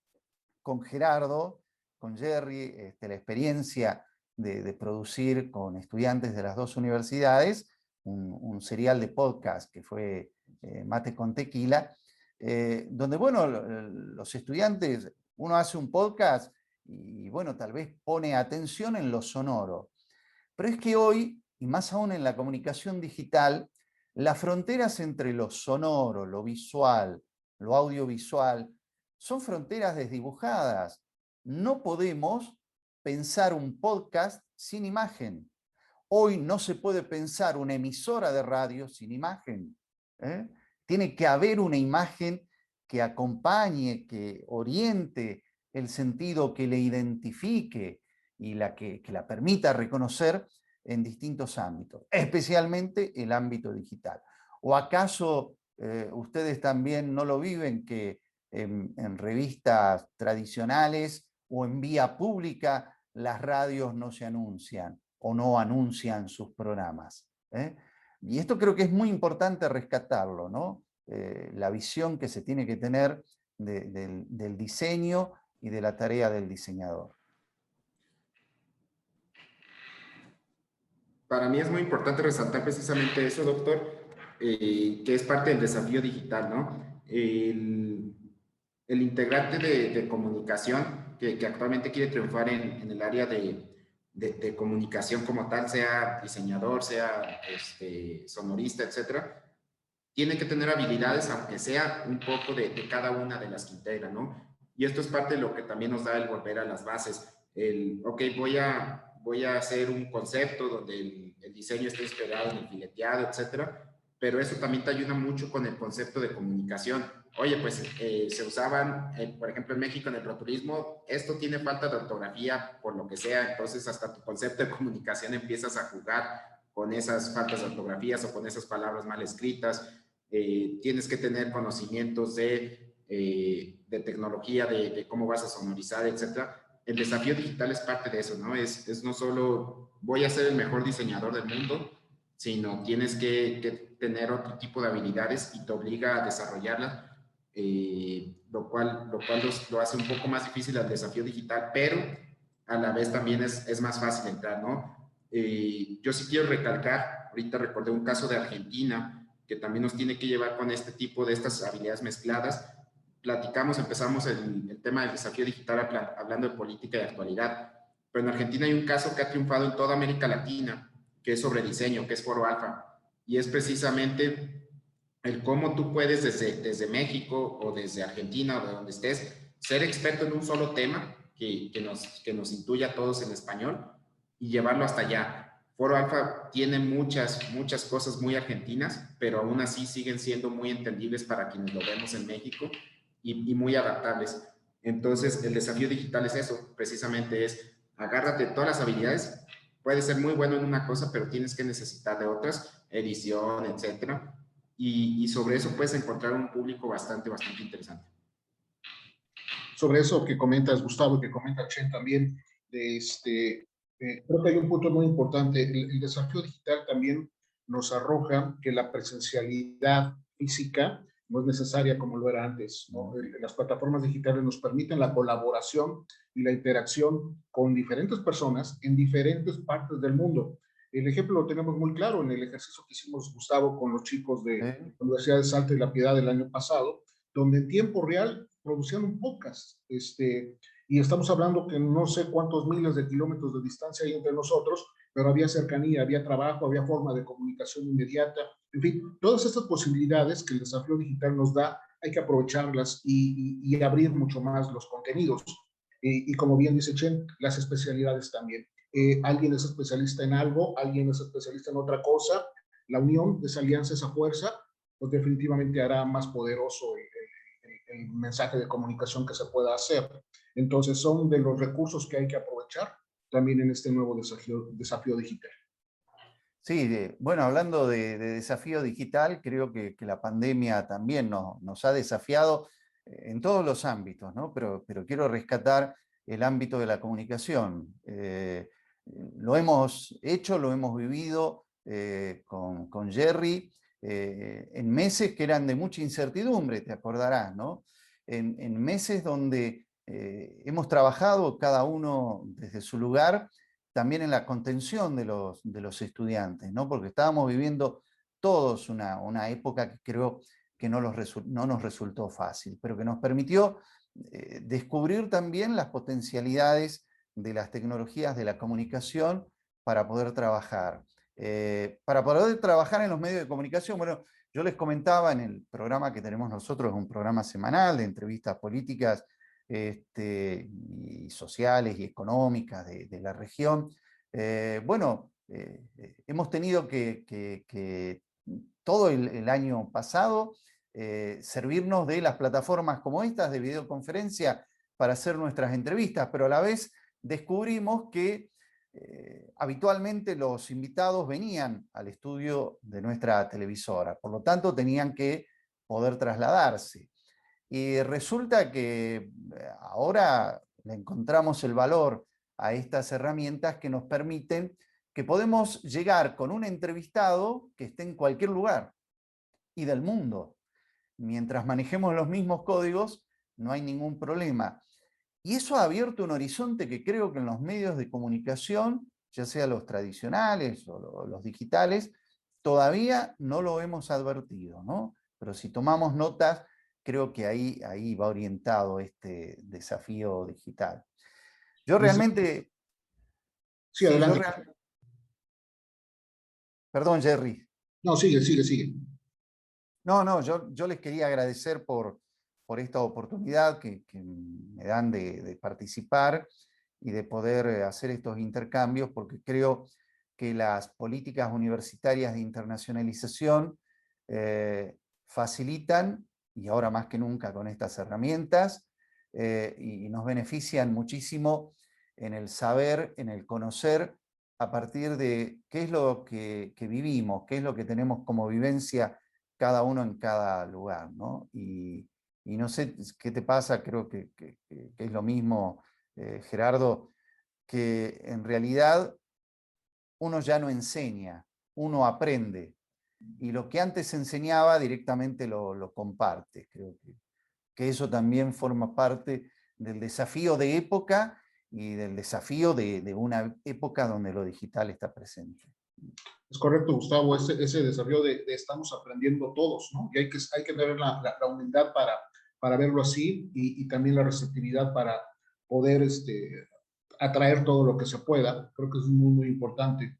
con Gerardo, con Jerry, la experiencia de producir con estudiantes de las dos universidades un serial de podcast que fue Mate con Tequila, donde, bueno, los estudiantes, uno hace un podcast y, bueno, tal vez pone atención en lo sonoro. Pero es que hoy, y más aún en la comunicación digital, las fronteras entre lo sonoro, lo visual, lo audiovisual, son fronteras desdibujadas. No podemos pensar un podcast sin imagen. Hoy no se puede pensar una emisora de radio sin imagen. Tiene que haber una imagen que acompañe, que oriente el sentido, que le identifique y que la permita reconocer en distintos ámbitos, especialmente el ámbito digital. ¿O acaso ustedes también no lo viven, que en revistas tradicionales o en vía pública las radios no se anuncian o no anuncian sus programas? Y esto creo que es muy importante rescatarlo, ¿no? La visión que se tiene que tener del diseño y de la tarea del diseñador. Para mí es muy importante resaltar precisamente eso, doctor, que es parte del desafío digital, ¿no? El integrante de comunicación que actualmente quiere triunfar en el área de comunicación como tal, sea diseñador, sea sonorista, etcétera, tiene que tener habilidades, aunque sea un poco de cada una de las que integra, ¿no? Y esto es parte de lo que también nos da el volver a las bases. Ok, voy a hacer un concepto donde el diseño esté inspirado en el fileteado, etcétera, pero eso también te ayuda mucho con el concepto de comunicación. Oye, pues se usaban, por ejemplo, en México en el rotulismo, esto tiene falta de ortografía por lo que sea, entonces hasta tu concepto de comunicación empiezas a jugar con esas faltas de ortografías o con esas palabras mal escritas. Tienes que tener conocimientos de tecnología, de cómo vas a sonorizar, etcétera. El desafío digital es parte de eso, ¿no? Es no solo voy a ser el mejor diseñador del mundo, sino tienes que tener otro tipo de habilidades y te obliga a desarrollarlas, lo cual lo hace un poco más difícil el desafío digital, pero a la vez también es más fácil entrar, ¿no? Yo sí quiero recalcar, ahorita recordé un caso de Argentina, que también nos tiene que llevar con este tipo de estas habilidades mezcladas. Empezamos el tema del desafío digital hablando de política y actualidad, pero en Argentina hay un caso que ha triunfado en toda América Latina, que es sobre diseño, que es Foro Alfa, y es precisamente el cómo tú puedes desde México o desde Argentina o de donde estés, ser experto en un solo tema que nos intuya a todos en español y llevarlo hasta allá. Foro Alfa tiene muchas cosas muy argentinas, pero aún así siguen siendo muy entendibles para quienes lo vemos en México y muy adaptables. Entonces, el desafío digital es eso, precisamente es agárrate todas las habilidades. Puedes ser muy bueno en una cosa, pero tienes que necesitar de otras, edición, etcétera. Y sobre eso puedes encontrar un público bastante interesante. Sobre eso que comentas, Gustavo, y que comenta Chen también, creo que hay un punto muy importante. El desafío digital también nos arroja que la presencialidad física no es necesaria como lo era antes, ¿no? Las plataformas digitales nos permiten la colaboración y la interacción con diferentes personas en diferentes partes del mundo. El ejemplo lo tenemos muy claro en el ejercicio que hicimos, Gustavo, con los chicos de la Universidad de Salta y La Piedad el año pasado, donde en tiempo real producían un podcast, y estamos hablando que no sé cuántos miles de kilómetros de distancia hay entre nosotros, pero había cercanía, había trabajo, había forma de comunicación inmediata. En fin, todas estas posibilidades que el desafío digital nos da, hay que aprovecharlas y abrir mucho más los contenidos. Y como bien dice Chen, las especialidades también. Alguien es especialista en algo, alguien es especialista en otra cosa. La unión de esa alianza, esa fuerza, pues definitivamente hará más poderoso el mensaje de comunicación que se pueda hacer. Entonces son de los recursos que hay que aprovechar también en este nuevo desafío digital. Sí, bueno, hablando de desafío digital, creo que la pandemia también nos ha desafiado en todos los ámbitos, ¿no? Pero quiero rescatar el ámbito de la comunicación. Lo hemos hecho, lo hemos vivido con Jerry en meses que eran de mucha incertidumbre, te acordarás, ¿no? En meses donde hemos trabajado cada uno desde su lugar, también en la contención de los estudiantes, ¿no? Porque estábamos viviendo todos una época que creo que no nos resultó fácil, pero que nos permitió descubrir también las potencialidades de las tecnologías de la comunicación para poder trabajar. Para poder trabajar en los medios de comunicación, bueno, yo les comentaba en el programa que tenemos nosotros, un programa semanal de entrevistas políticas y sociales y económicas de la región. Hemos tenido que todo el año pasado servirnos de las plataformas como estas de videoconferencia para hacer nuestras entrevistas, pero a la vez descubrimos que habitualmente los invitados venían al estudio de nuestra televisora, por lo tanto tenían que poder trasladarse. Y resulta que ahora le encontramos el valor a estas herramientas que nos permiten que podemos llegar con un entrevistado que esté en cualquier lugar y del mundo. Mientras manejemos los mismos códigos, no hay ningún problema. Y eso ha abierto un horizonte que creo que en los medios de comunicación, ya sea los tradicionales o los digitales, todavía no lo hemos advertido, ¿no? Pero si tomamos notas, creo que ahí va orientado este desafío digital. Yo realmente... Sí, adelante. Perdón, Jerry. No, sigue. No, yo les quería agradecer por esta oportunidad que me dan de participar y de poder hacer estos intercambios, porque creo que las políticas universitarias de internacionalización facilitan, y ahora más que nunca con estas herramientas, y nos benefician muchísimo en el saber, en el conocer, a partir de qué es lo que vivimos, qué es lo que tenemos como vivencia cada uno en cada lugar, ¿no? Y no sé qué te pasa, creo que es lo mismo, Gerardo, que en realidad uno ya no enseña, uno aprende. Y lo que antes se enseñaba directamente lo comparte. Creo que eso también forma parte del desafío de época y del desafío de una época donde lo digital está presente. Es correcto, Gustavo, ese desafío de estamos aprendiendo todos, ¿no? Y hay que tener la humildad para verlo así y también la receptividad para poder atraer todo lo que se pueda. Creo que es muy, muy importante.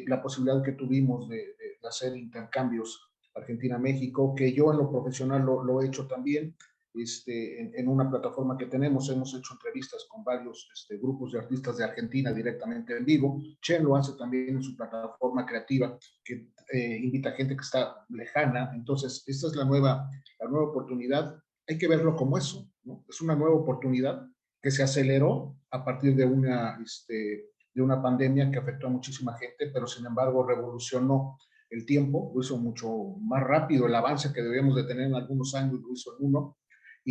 La posibilidad que tuvimos de hacer intercambios Argentina-México, que yo en lo profesional lo he hecho también. En una plataforma que tenemos, hemos hecho entrevistas con varios grupos de artistas de Argentina directamente en vivo. Chen lo hace también en su plataforma creativa, que invita a gente que está lejana. Entonces, esta es la nueva oportunidad. Hay que verlo como eso, ¿no? Es una nueva oportunidad que se aceleró a partir de una pandemia que afectó a muchísima gente, pero sin embargo revolucionó el tiempo, lo hizo mucho más rápido. El avance que debíamos de tener en algunos años lo hizo en uno.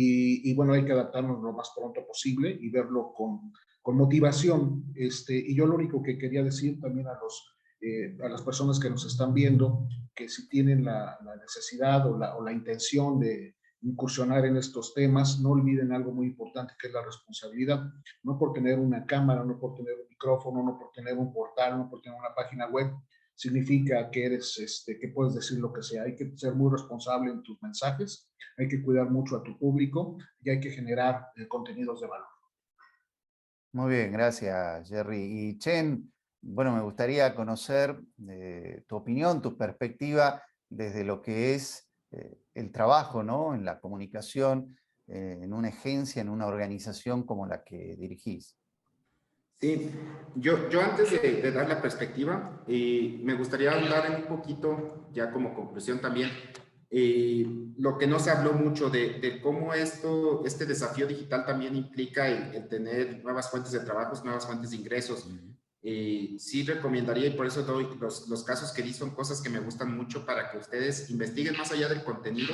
Y bueno, hay que adaptarnos lo más pronto posible y verlo con motivación. Y yo lo único que quería decir también a las personas que nos están viendo, que si tienen la necesidad o la intención de incursionar en estos temas, no olviden algo muy importante, que es la responsabilidad. No por tener una cámara, no por tener un micrófono, no por tener un portal, no por tener una página web, significa que que puedes decir lo que sea. Hay que ser muy responsable en tus mensajes, hay que cuidar mucho a tu público y hay que generar contenidos de valor. Muy bien, gracias, Jerry. Y Chen, bueno, me gustaría conocer tu opinión, tu perspectiva desde lo que es el trabajo, ¿no? En la comunicación, en una agencia, en una organización como la que dirigís. Sí, yo antes de dar la perspectiva, me gustaría hablar un poquito, ya como conclusión también, lo que no se habló mucho de cómo este desafío digital también implica el tener nuevas fuentes de trabajo, nuevas fuentes de ingresos. Sí recomendaría, y por eso doy los casos que di, son cosas que me gustan mucho para que ustedes investiguen más allá del contenido,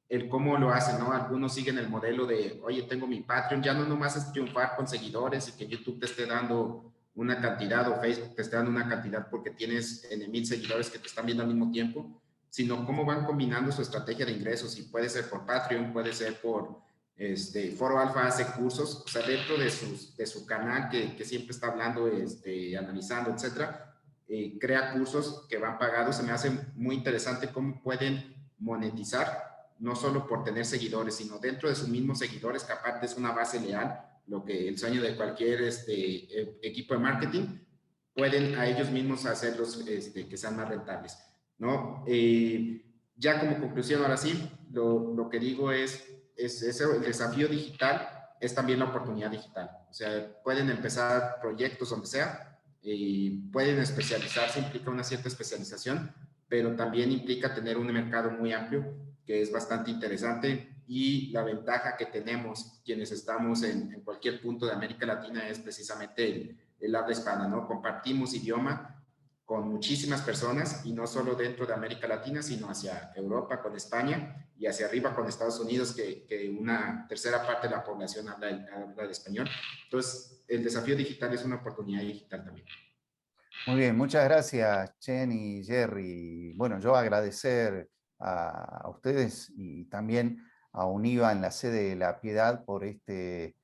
el cómo lo hacen, ¿no? Algunos siguen el modelo de, oye, tengo mi Patreon, ya no nomás es triunfar con seguidores y que YouTube te esté dando una cantidad o Facebook te esté dando una cantidad porque tienes 1000 seguidores que te están viendo al mismo tiempo, sino cómo van combinando su estrategia de ingresos, y puede ser por Patreon, puede ser por Foro Alfa hace cursos, o sea, dentro de su canal que siempre está hablando, analizando, etcétera, crea cursos que van pagados. Se me hace muy interesante cómo pueden monetizar, no solo por tener seguidores, sino dentro de sus mismos seguidores, que aparte es una base leal, lo que el sueño de cualquier equipo de marketing, pueden a ellos mismos hacerlos que sean más rentables, ¿no? Ya como conclusión, ahora sí, lo que digo es el desafío digital es también la oportunidad digital. O sea, pueden empezar proyectos donde sea, pueden especializarse, implica una cierta especialización, pero también implica tener un mercado muy amplio, que es bastante interesante, y la ventaja que tenemos quienes estamos en cualquier punto de América Latina es precisamente el habla hispana, ¿no? Compartimos idioma con muchísimas personas, y no solo dentro de América Latina, sino hacia Europa con España y hacia arriba con Estados Unidos, que una tercera parte de la población habla el español. Entonces, el desafío digital es una oportunidad digital también. Muy bien, muchas gracias, Chen y Jerry. Bueno, yo agradecer a ustedes y también a UNIVA en la sede de La Piedad por este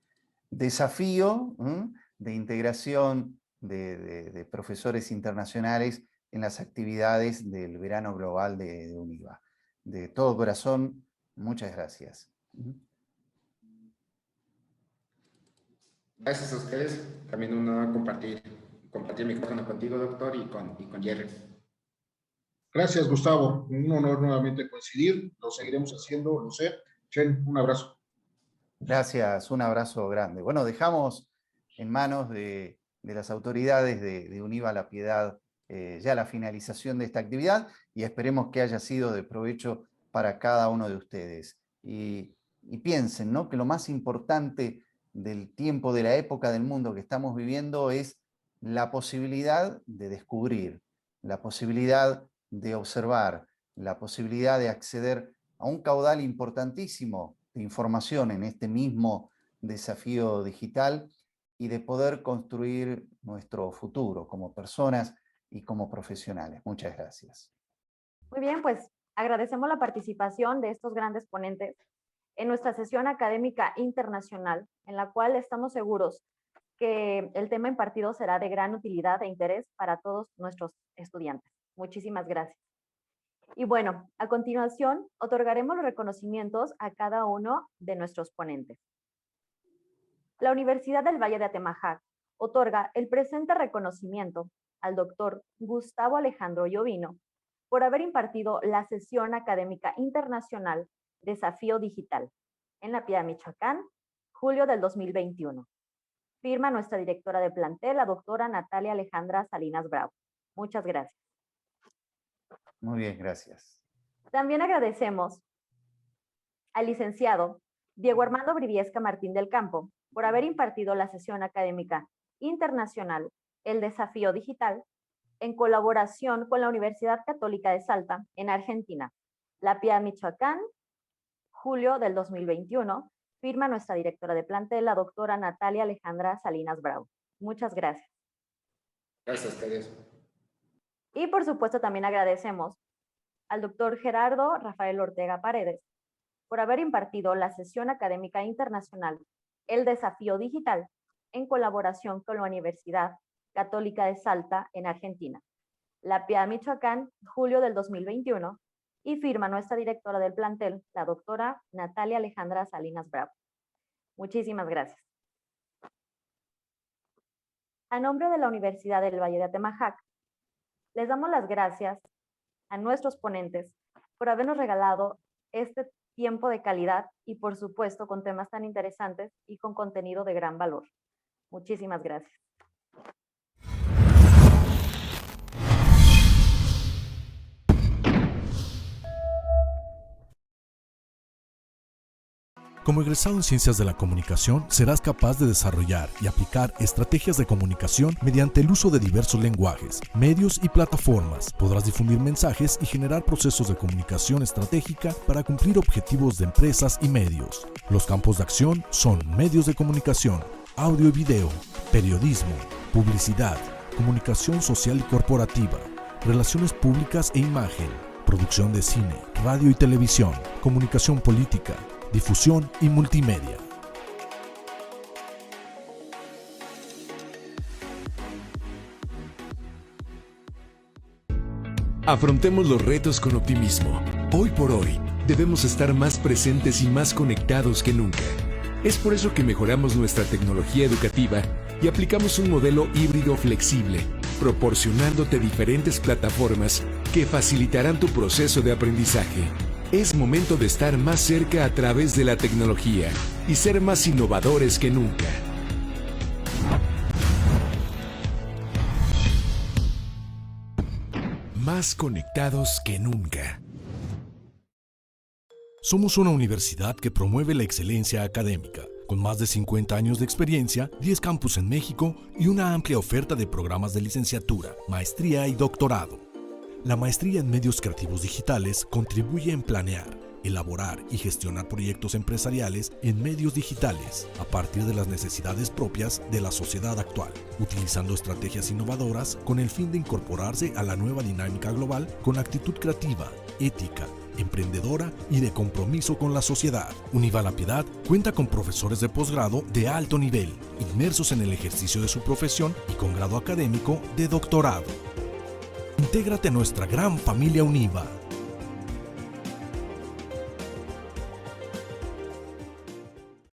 desafío de integración de profesores internacionales en las actividades del verano global de UNIVA. De todo corazón, muchas gracias. Gracias a ustedes. También un honor compartir el micrófono contigo, doctor, y con Jerry. Gracias, Gustavo. Un honor nuevamente coincidir. Lo seguiremos haciendo, lo sé. Chen, un abrazo. Gracias, un abrazo grande. Bueno, dejamos en manos de las autoridades de UNIVA La Piedad ya la finalización de esta actividad, y esperemos que haya sido de provecho para cada uno de ustedes. Y piensen, ¿no?, que lo más importante del tiempo, de la época del mundo que estamos viviendo es la posibilidad de descubrir, la posibilidad de observar, la posibilidad de acceder a un caudal importantísimo de información en este mismo desafío digital, y de poder construir nuestro futuro como personas y como profesionales. Muchas gracias. Muy bien, pues agradecemos la participación de estos grandes ponentes en nuestra sesión académica internacional, en la cual estamos seguros que el tema impartido será de gran utilidad e interés para todos nuestros estudiantes. Muchísimas gracias. Y bueno, a continuación otorgaremos los reconocimientos a cada uno de nuestros ponentes. La Universidad del Valle de Atemajac otorga el presente reconocimiento al doctor Gustavo Alejandro Llovino por haber impartido la sesión académica internacional Desafío Digital en La Piedad, Michoacán, julio del 2021. Firma nuestra directora de plantel, la doctora Natalia Alejandra Salinas Bravo. Muchas gracias. Muy bien, gracias. También agradecemos al licenciado Diego Armando Briviesca Martín del Campo por haber impartido la sesión académica internacional El Desafío Digital en colaboración con la Universidad Católica de Salta en Argentina, La Piedad, Michoacán, julio del 2021. Firma nuestra directora de plantel, la doctora Natalia Alejandra Salinas Bravo. Muchas gracias. Gracias a ustedes. Y por supuesto también agradecemos al doctor Gerardo Rafael Ortega Paredes por haber impartido la sesión académica internacional El Desafío Digital en colaboración con la Universidad Católica de Salta en Argentina, La Piedad, Michoacán, julio del 2021, y firma nuestra directora del plantel, la doctora Natalia Alejandra Salinas Bravo. Muchísimas gracias. A nombre de la Universidad del Valle de Atemajac, les damos las gracias a nuestros ponentes por habernos regalado este tiempo de calidad y, por supuesto, con temas tan interesantes y con contenido de gran valor. Muchísimas gracias. Como egresado en Ciencias de la Comunicación, serás capaz de desarrollar y aplicar estrategias de comunicación mediante el uso de diversos lenguajes, medios y plataformas. Podrás difundir mensajes y generar procesos de comunicación estratégica para cumplir objetivos de empresas y medios. Los campos de acción son medios de comunicación, audio y video, periodismo, publicidad, comunicación social y corporativa, relaciones públicas e imagen, producción de cine, radio y televisión, comunicación política, difusión y multimedia. Afrontemos los retos con optimismo. Hoy por hoy, debemos estar más presentes y más conectados que nunca. Es por eso que mejoramos nuestra tecnología educativa y aplicamos un modelo híbrido flexible, proporcionándote diferentes plataformas que facilitarán tu proceso de aprendizaje. Es momento de estar más cerca a través de la tecnología y ser más innovadores que nunca. Más conectados que nunca. Somos una universidad que promueve la excelencia académica, con más de 50 años de experiencia, 10 campus en México y una amplia oferta de programas de licenciatura, maestría y doctorado. La maestría en medios creativos digitales contribuye en planear, elaborar y gestionar proyectos empresariales en medios digitales a partir de las necesidades propias de la sociedad actual, utilizando estrategias innovadoras con el fin de incorporarse a la nueva dinámica global con actitud creativa, ética, emprendedora y de compromiso con la sociedad. Univa La Piedad cuenta con profesores de posgrado de alto nivel, inmersos en el ejercicio de su profesión y con grado académico de doctorado. Intégrate a nuestra gran familia Univa.